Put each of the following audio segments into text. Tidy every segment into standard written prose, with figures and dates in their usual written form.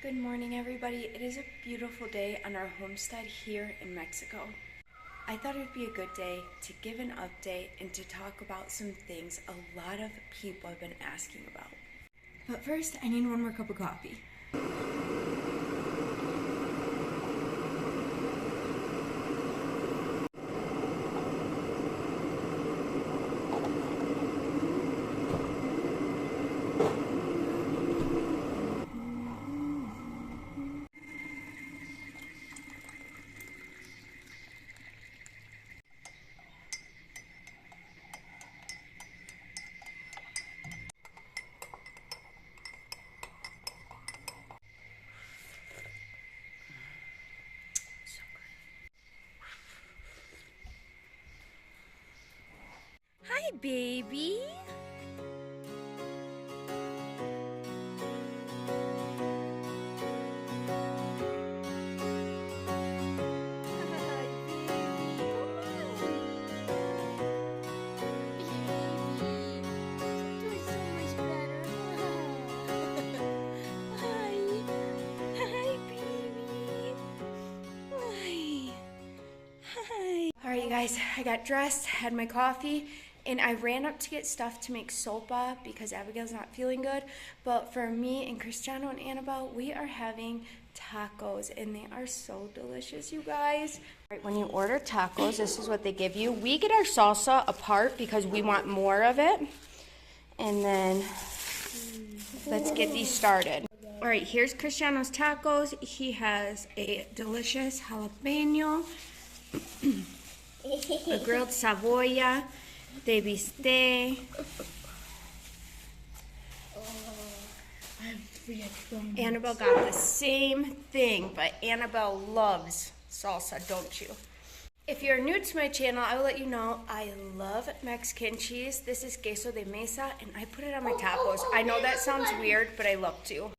Good morning, everybody. It is a beautiful day on our homestead here in Mexico. I thought it would be a good day to give an update and to talk about some things a lot of people have been asking about. But first, I need one more cup of coffee. Hi, baby. Alright, you guys, I got dressed, had my coffee, and I ran up to get stuff to make sopa because Abigail's not feeling good. But for me and Cristiano and Annabelle, we are having tacos, and they are so delicious, you guys. Right, when you order tacos, this is what they give you. We get our salsa apart because we want more of it. And then let's get these started. All right, here's Cristiano's tacos. He has a delicious jalapeno, a grilled cebolla, de bistec. Annabelle got the same thing, but Annabelle loves salsa, don't you? If you're new to my channel, I will let you know I love Mexican cheese. This is queso de mesa, and I put it on my tacos. I know that sounds weird, but I love to.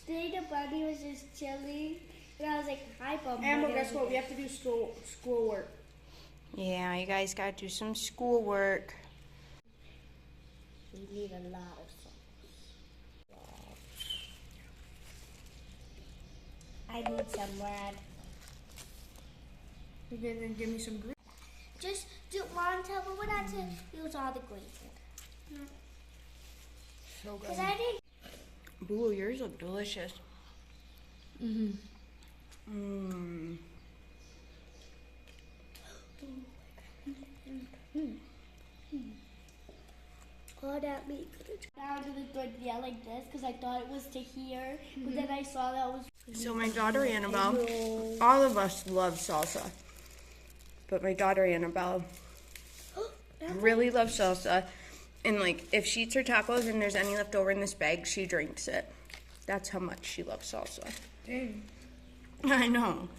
Today the bunny was just chilling, and I was like, hi, Bubba. Amber, guess what? We have to do schoolwork. Yeah, you guys got to do some schoolwork. We need a lot of sauce. I need some red. You can give me some green. Just do one tub, but we're not to use all the green. So good. Because I didn't. Ooh, yours look delicious. Mmm. Oh, that made good. Down to the tortilla like this because I thought it was to here, but then I saw that was. So my daughter Annabelle, all of us love salsa, but my daughter Annabelle really loves salsa, and like if she eats her tacos and there's any left over in this bag, she drinks it. That's how much she loves salsa. Dang. I know.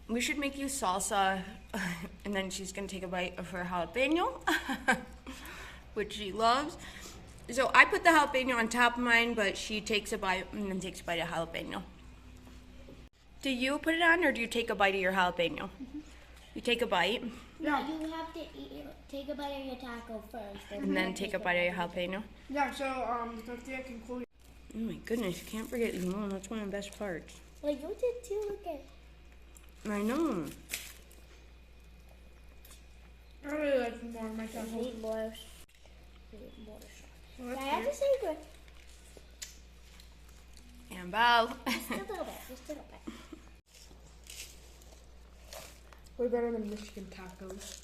We should make you salsa, and then she's gonna take a bite of her jalapeno, which she loves. So I put the jalapeno on top of mine, but she takes a bite and then takes a bite of jalapeno. Do you put it on, or do you take a bite of your jalapeno? You take a bite? No, you have to take a bite of your taco first. And then take a bite of your jalapeno? Yeah, so the tortilla can cool. Oh my goodness, you can't forget limon. That's one of the best parts. Well, you did too. Look at. I know. I really like more of my I tacos. need more. Well, I have to say good. Annabelle. Just a little bit. Just a little bit. Way better than Michigan tacos.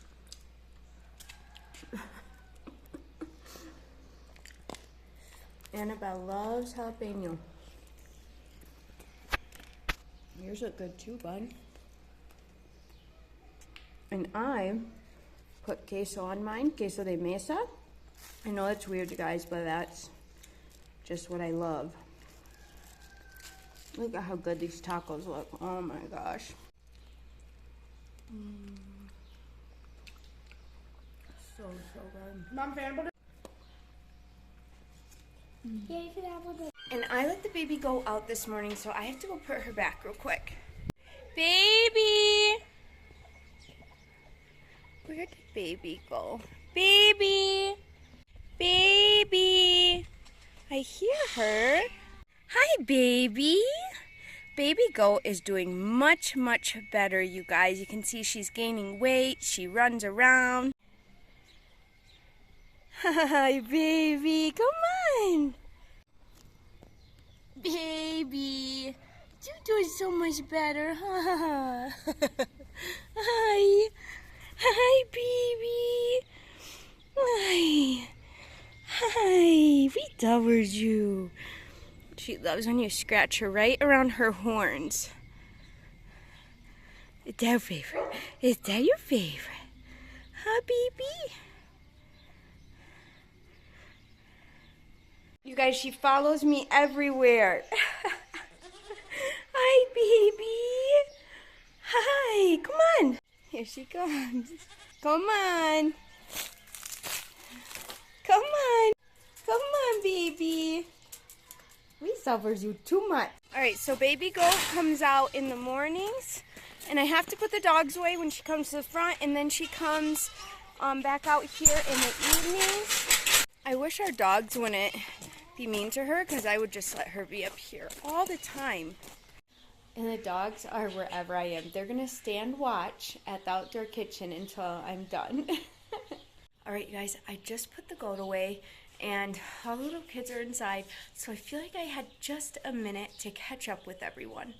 Annabelle loves jalapeno. Yours look good too, bud. And I put queso on mine, queso de mesa. I know that's weird, you guys, but that's just what I love. Look at how good these tacos look. Oh my gosh. So good. Mom, fan Yeah, you can have one. And I let the baby go out this morning, so I have to go put her back real quick. Baby! Where did baby go? Baby! Baby! I I hear her. Hi, baby. Baby goat is doing much, much better, you guys. You can see she's gaining weight. She runs around. Hi, baby. Come on. Baby. You're doing so much better, huh? Hi. Hi, baby. Hi. Hi. We adored you. She loves when you scratch her right around her horns. Is that your favorite? Is that your favorite? Huh, baby? You guys, she follows me everywhere. Hi, baby. Hi, come on. Here she comes. Come on. Come on. Come on, baby. We suffers you too much. All right, so baby goat comes out in the mornings, and I have to put the dogs away when she comes to the front, and then she comes back out here in the evenings. I wish our dogs wouldn't be mean to her, because I would just let her be up here all the time. And the dogs are wherever I am. They're gonna stand watch at the outdoor kitchen until I'm done. All right, you guys, I just put the goat away, and all the little kids are inside, so I feel like I had just a minute to catch up with everyone.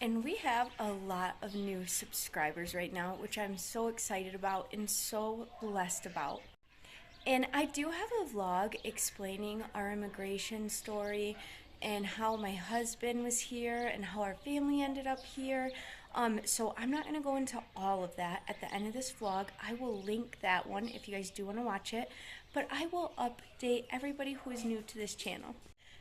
And we have a lot of new subscribers right now, which I'm so excited about and so blessed about. And I do have a vlog explaining our immigration story and how my husband was here and how our family ended up here. So I'm not going to go into all of that at the end of this vlog. I will link that one if you guys do want to watch it. But I will update everybody who is new to this channel.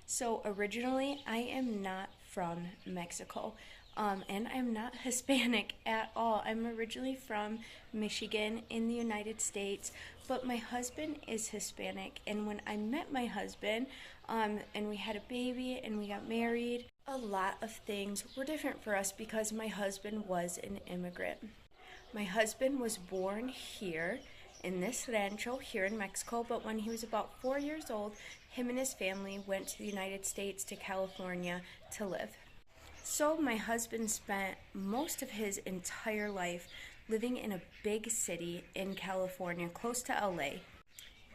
So originally, I am not from Mexico. And I'm not Hispanic at all. I'm originally from Michigan in the United States, but my husband is Hispanic. And when I met my husband, and we had a baby and we got married, a lot of things were different for us because my husband was an immigrant. My husband was born here in this rancho here in Mexico, but when he was about 4 years old, him and his family went to the United States, to California, to live. So my husband spent most of his entire life living in a big city in California, close to LA.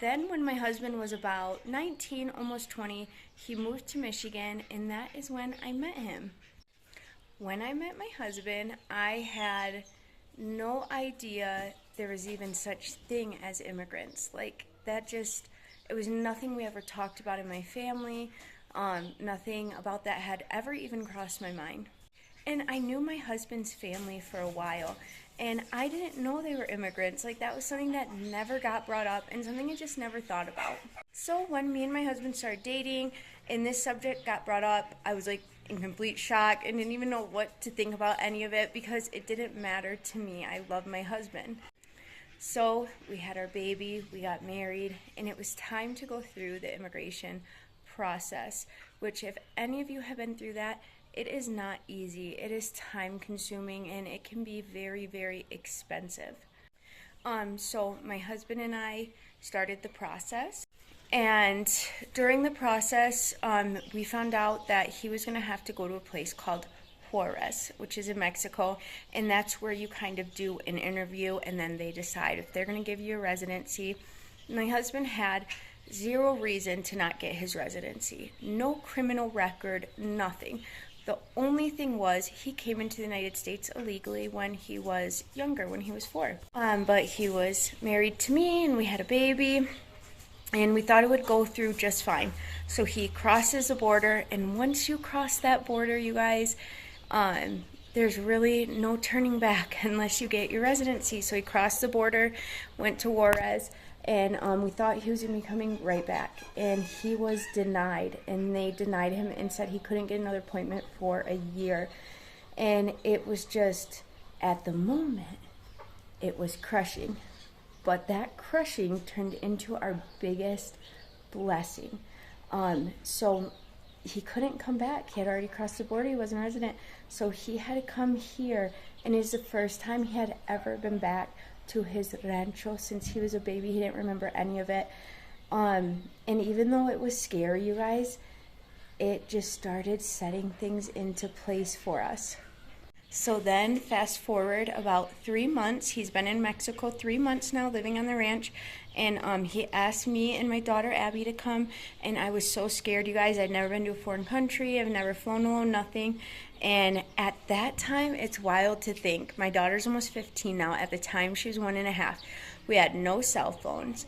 Then when my husband was about 19, almost 20, he moved to Michigan, and that is when I met him. When I met my husband, I had no idea there was even such thing as immigrants. Like, that just, it was nothing we ever talked about in my family. Nothing about that had ever even crossed my mind. And I knew my husband's family for a while, and I didn't know they were immigrants. Like, that was something that never got brought up and something I just never thought about. So when me and my husband started dating and this subject got brought up, I was like in complete shock and didn't even know what to think about any of it because it didn't matter to me. I love my husband. So we had our baby, we got married, and it was time to go through the immigration process, which if any of you have been through that, it is not easy. It is time consuming and it can be very, very expensive. So my husband and I started the process, and during the process, we found out that he was going to have to go to a place called Juarez, which is in Mexico, and that's where you kind of do an interview and then they decide if they're going to give you a residency. My husband had zero reason to not get his residency. No criminal record, nothing. The only thing was he came into the United States illegally when he was younger, when he was 4. But he was married to me and we had a baby and we thought it would go through just fine. So he crosses the border, and once you cross that border, you guys, there's really no turning back unless you get your residency. So he crossed the border, went to Juarez, and we thought he was going to be coming right back, and he was denied, and they denied him and said he couldn't get another appointment for a year. And it was just, at the moment, it was crushing, but that crushing turned into our biggest blessing. So he couldn't come back. He had already crossed the border. He wasn't a resident, so he had to come here, and it was the first time he had ever been back to his rancho since he was a baby. He didn't remember any of it. And even though it was scary, you guys, it just started setting things into place for us. So then fast forward about 3 months. He's been in Mexico 3 months now, living on the ranch. And he asked me and my daughter Abby to come. And I was so scared, you guys. I'd never been to a foreign country. I've never flown alone, nothing. And at that time, it's wild to think. My daughter's almost 15 now. At the time, she was 1.5. We had no cell phones.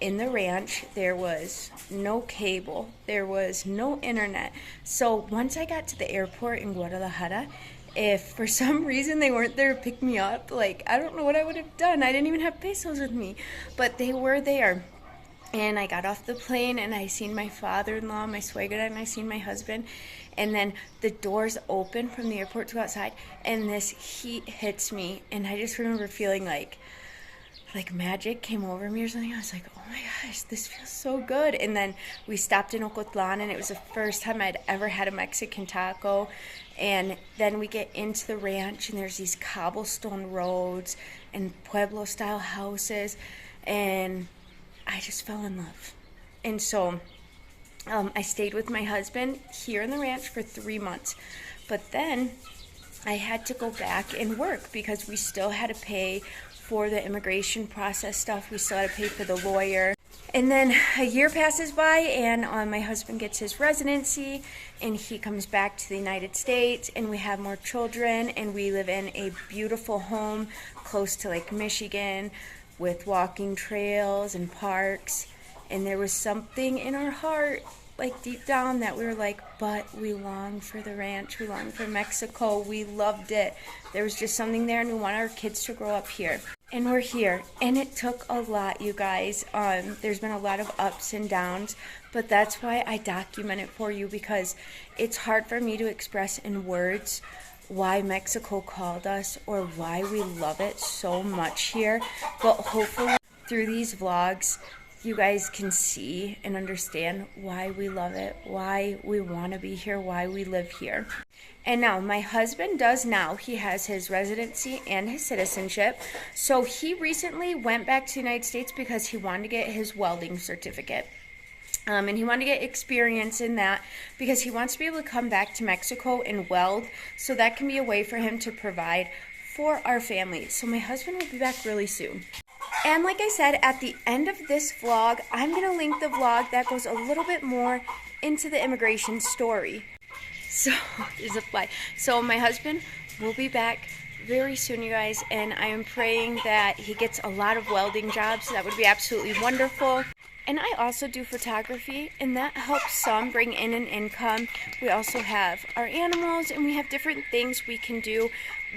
In the ranch, there was no cable. There was no internet. So once I got to the airport in Guadalajara, if for some reason they weren't there to pick me up, like, I don't know what I would have done. I didn't even have pesos with me, but they were there. And I got off the plane and I seen my father-in-law, my suegra, and I seen my husband. And then the doors open from the airport to go outside, and this heat hits me. And I just remember feeling like magic came over me or something. I was like, oh my gosh, this feels so good. And then we stopped in Ocotlan, and it was the first time I'd ever had a Mexican taco. And then we get into the ranch, and there's these cobblestone roads and Pueblo-style houses, and I just fell in love. And so I stayed with my husband here in the ranch for 3 months. But then I had to go back and work because we still had to pay for the immigration process stuff. We still had to pay for the lawyer. And then a year passes by, and my husband gets his residency, and he comes back to the United States, and we have more children, and we live in a beautiful home close to Lake Michigan with walking trails and parks. And there was something in our heart, like deep down, that we were like, but we long for the ranch, we long for Mexico, we loved it. There was just something there, and we want our kids to grow up here. And we're here, and it took a lot, you guys. There's been a lot of ups and downs, but that's why I document it for you, because it's hard for me to express in words why Mexico called us or why we love it so much here. But hopefully through these vlogs, you guys can see and understand why we love it, why we want to be here, why we live here. And now my husband does now. He has his residency and his citizenship. So he recently went back to the United States because he wanted to get his welding certificate. And he wanted to get experience in that because he wants to be able to come back to Mexico and weld. So that can be a way for him to provide for our family. So my husband will be back really soon. And like I said, at the end of this vlog, I'm going to link the vlog that goes a little bit more into the immigration story. So, there's a fly. So my husband will be back very soon, you guys, and I am praying that he gets a lot of welding jobs. That would be absolutely wonderful. And I also do photography, and that helps some bring in an income. We also have our animals, and we have different things we can do.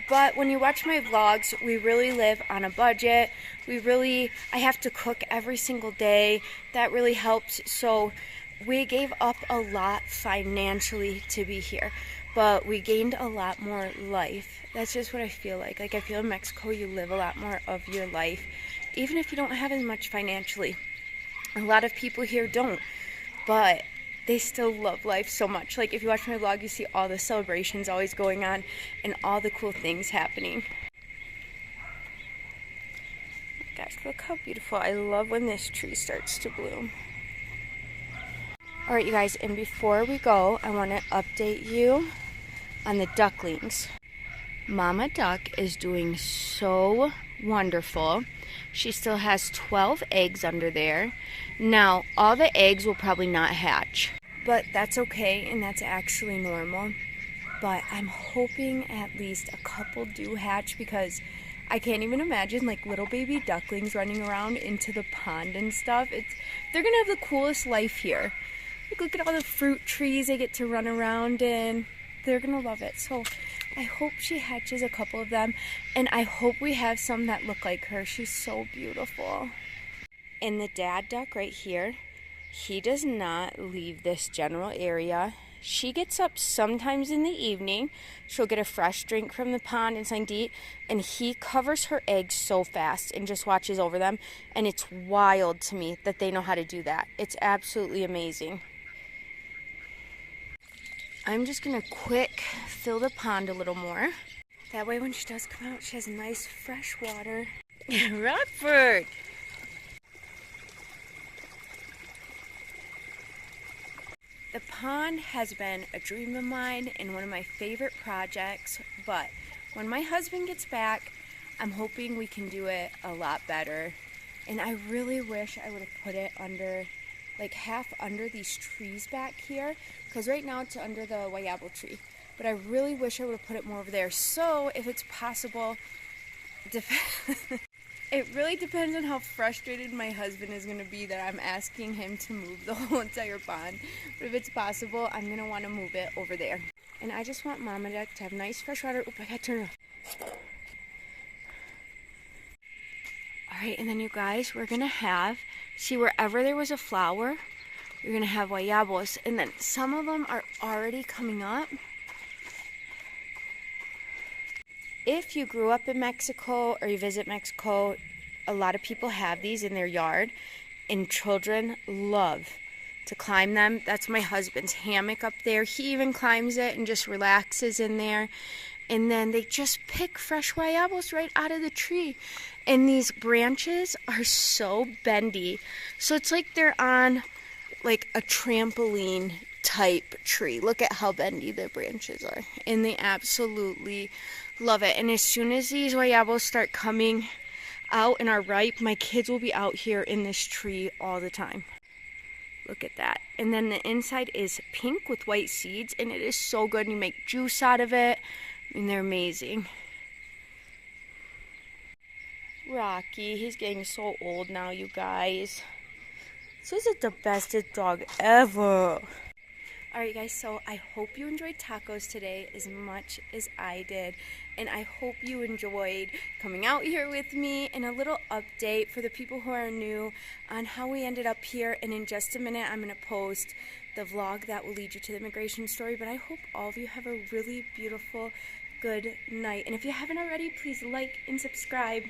But when you watch my vlogs, we really live on a budget. I have to cook every single day. That really helps. So we gave up a lot financially to be here, but we gained a lot more life. That's just what I feel like. Like, I feel in Mexico, you live a lot more of your life, even if you don't have as much financially. A lot of people here don't, but they still love life so much. Like, if you watch my vlog, you see all the celebrations always going on and all the cool things happening. Gosh, look how beautiful. I love when this tree starts to bloom. Alright, you guys, and before we go, I want to update you on the ducklings. Mama Duck is doing so wonderful. She still has 12 eggs under there. Now, all the eggs will probably not hatch, but that's okay, and that's actually normal. But I'm hoping at least a couple do hatch, because I can't even imagine like little baby ducklings running around into the pond and stuff. They're gonna have the coolest life here. Like, look at all the fruit trees they get to run around in. They're gonna love it. So I hope she hatches a couple of them, and I hope we have some that look like her. She's so beautiful. And the dad duck right here, he does not leave this general area. She gets up sometimes in the evening. She'll get a fresh drink from the pond and something to eat, and he covers her eggs so fast and just watches over them. And it's wild to me that they know how to do that. It's absolutely amazing. I'm just going to quick fill the pond a little more. That way when she does come out, she has nice fresh water. Rockford! the pond has been a dream of mine and one of my favorite projects, but when my husband gets back, I'm hoping we can do it a lot better. And I really wish I would have put it under, like half under these trees back here, because right now it's under the guayabo tree. But I really wish I would have put it more over there. So if it's possible, it really depends on how frustrated my husband is going to be that I'm asking him to move the whole entire pond. But if it's possible, I'm going to want to move it over there. And I just want Mama Duck to have nice fresh water. Oh, I got to turn it off. Alright, and then you guys, we're going to have, see wherever there was a flower, you're going to have guayabos. And then some of them are already coming up. If you grew up in Mexico or you visit Mexico, a lot of people have these in their yard, and children love to climb them. That's my husband's hammock up there. He even climbs it and just relaxes in there. And then they just pick fresh guayabos right out of the tree. And these branches are so bendy. So it's like they're on like a trampoline type tree. Look at how bendy the branches are. And they absolutely love it. And as soon as these guayabos start coming out and are ripe, my kids will be out here in this tree all the time. Look at that. And then the inside is pink with white seeds, and it is so good. You make juice out of it, and they're amazing. Rocky, he's getting so old now, you guys. This is the bestest dog ever. Alright guys, so I hope you enjoyed tacos today as much as I did. And I hope you enjoyed coming out here with me, and a little update for the people who are new on how we ended up here. And in just a minute, I'm going to post the vlog that will lead you to the immigration story. But I hope all of you have a really beautiful, good night. And if you haven't already, please like and subscribe.